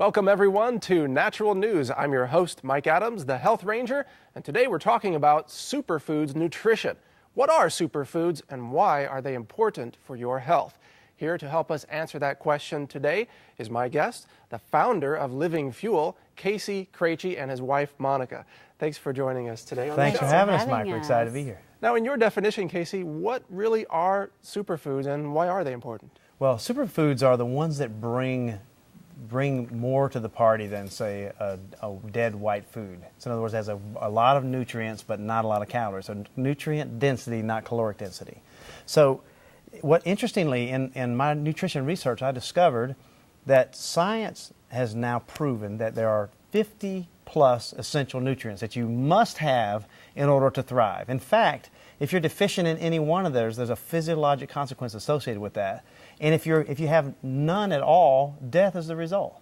Welcome everyone to Natural News. I'm your host, Mike Adams, the Health Ranger, and today we're talking about superfoods nutrition. What are superfoods and why are they important for your health? Here to help us answer that question today is my guest, the founder of Living Fuel, Casey Krejci, and his wife, Monica. Thanks for joining us today on the show. Thanks for having us, Mike. We're excited to be here. Now, in your definition, Casey, what really are superfoods and why are they important? Well, superfoods are the ones that bring more to the party than, say, a dead white food. So in other words, it has a lot of nutrients but not a lot of calories. So nutrient density, not caloric density. So interestingly, in my nutrition research, I discovered that science has now proven that there are 50 plus essential nutrients that you must have in order to thrive. In fact, if you're deficient in any one of those, there's a physiologic consequence associated with that. And if you have none at all, death is the result.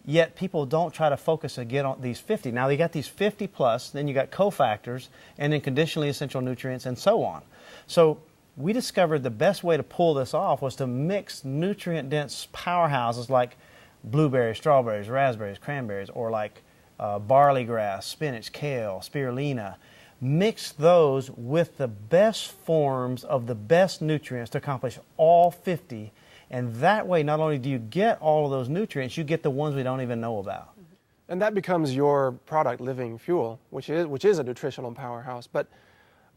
Yet people don't try to focus again on these 50. Now, you got these 50 plus, then you got cofactors, and then conditionally essential nutrients, and so on. So we discovered the best way to pull this off was to mix nutrient-dense powerhouses like blueberries, strawberries, raspberries, cranberries, or like barley grass, spinach, kale, spirulina. Mix those with the best forms of the best nutrients to accomplish all 50, and that way not only do you get all of those nutrients, you get the ones we don't even know about. And that becomes your product, Living Fuel, which is a nutritional powerhouse. But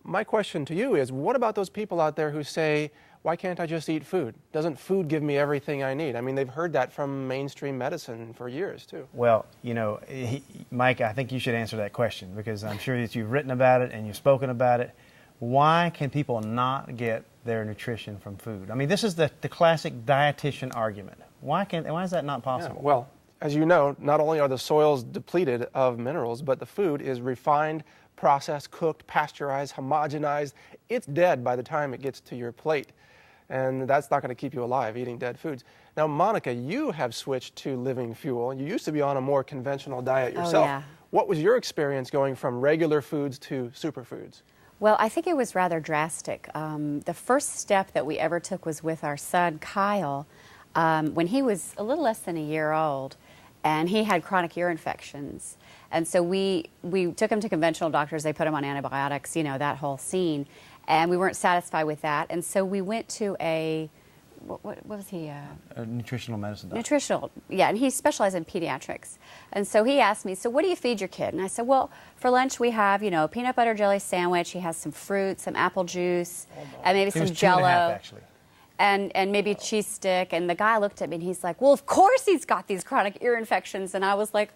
my question to you is, what about those people out there who say, why can't I just eat food? Doesn't food give me everything I need? I mean, they've heard that from mainstream medicine for years, too. Well, you know, Mike, I think you should answer that question because I'm sure that you've written about it and you've spoken about it. Why can people not get their nutrition from food? I mean, this is the classic dietitian argument. Why is that not possible? Yeah, well, as you know, not only are the soils depleted of minerals, but the food is refined, processed, cooked, pasteurized, homogenized. It's dead by the time it gets to your plate. And that's not going to keep you alive, eating dead foods. Now, Monica, you have switched to Living Fuel. You used to be on a more conventional diet yourself. Oh, yeah. What was your experience going from regular foods to superfoods? Well, I think it was rather drastic. The first step that we ever took was with our son, Kyle, when he was a little less than a year old, and he had chronic ear infections. And so we took him to conventional doctors. They put him on antibiotics, you know, that whole scene. And we weren't satisfied with that. And so we went to what was he? A nutritional medicine doctor. Nutritional, yeah, and he specialized in pediatrics. And so he asked me, so what do you feed your kid? And I said, well, for lunch we have, you know, a peanut butter jelly sandwich. He has some fruit, some apple juice, and maybe some Jell-O. 2.5, actually. And maybe a cheese stick. And the guy looked at me and he's like, well, of course he's got these chronic ear infections. And I was like,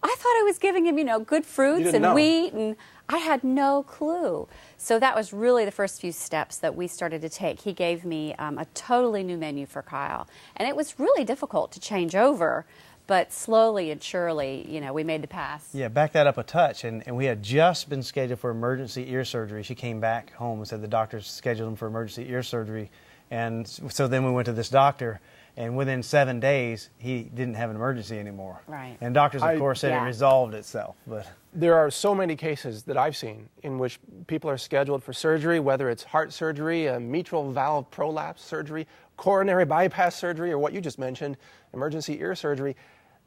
I thought I was giving him, you know, good fruits and wheat. And I had no clue. So that was really the first few steps that we started to take. He gave me a totally new menu for Kyle. And it was really difficult to change over. But slowly and surely, you know, we made the pass. Yeah, back that up a touch. And we had just been scheduled for emergency ear surgery. She came back home and said the doctors scheduled him for emergency ear surgery. And so then we went to this doctor, and within 7 days, he didn't have an emergency anymore. Right. And doctors, of course, said it resolved itself. But there are so many cases that I've seen in which people are scheduled for surgery, whether it's heart surgery, a mitral valve prolapse surgery, coronary bypass surgery, or what you just mentioned, emergency ear surgery,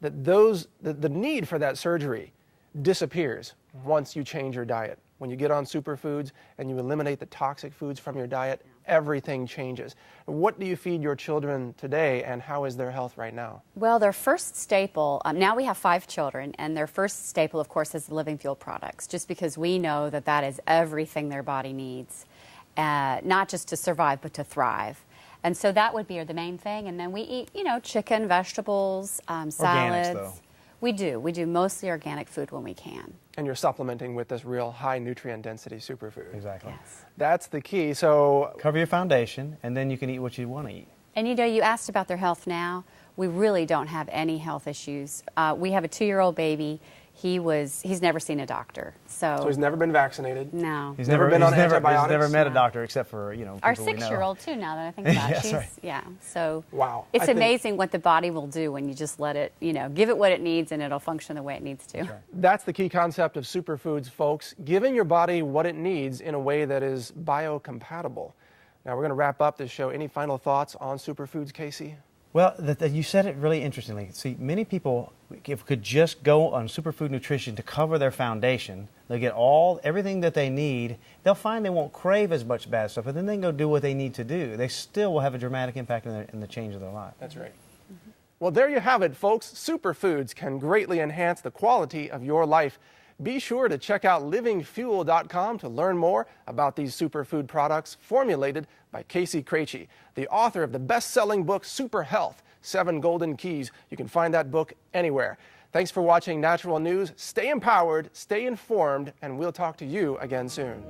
that the need for that surgery disappears once you change your diet. When you get on superfoods and you eliminate the toxic foods from your diet, everything changes. What do you feed your children today, and how is their health right now? Well, their first staple, now we have 5 children, and their first staple, of course, is the Living Fuel products, just because we know that that is everything their body needs, not just to survive, but to thrive. And so that would be the main thing. And then we eat, you know, chicken, vegetables, salads. Organics, though. We do mostly organic food when we can. And you're supplementing with this real high nutrient density superfood. Exactly. Yes. That's the key. So cover your foundation, and then you can eat what you want to eat. And you know, you asked about their health now. We really don't have any health issues. We have a 2-year-old baby. He's never seen a doctor. So he's never been vaccinated? No. He's never been on antibiotics? He's never met a doctor except for, you know, our people we know. 6-year-old too, now that I think about it. Right. Yeah. So wow. It's amazing what the body will do when you just let it, you know, give it what it needs and it'll function the way it needs to. That's right. That's the key concept of superfoods, folks. Giving your body what it needs in a way that is biocompatible. Now we're going to wrap up this show. Any final thoughts on superfoods, Casey? Well, you said it really interestingly. See, many people could just go on superfood nutrition to cover their foundation. They'll get everything that they need. They'll find they won't crave as much bad stuff, but then they can go do what they need to do. They still will have a dramatic impact in the change of their life. That's right. Well, there you have it, folks. Superfoods can greatly enhance the quality of your life. Be sure to check out livingfuel.com to learn more about these superfood products formulated by Casey Krejci, the author of the best-selling book, Super Health, 7 Golden Keys. You can find that book anywhere. Thanks for watching Natural News. Stay empowered, stay informed, and we'll talk to you again soon.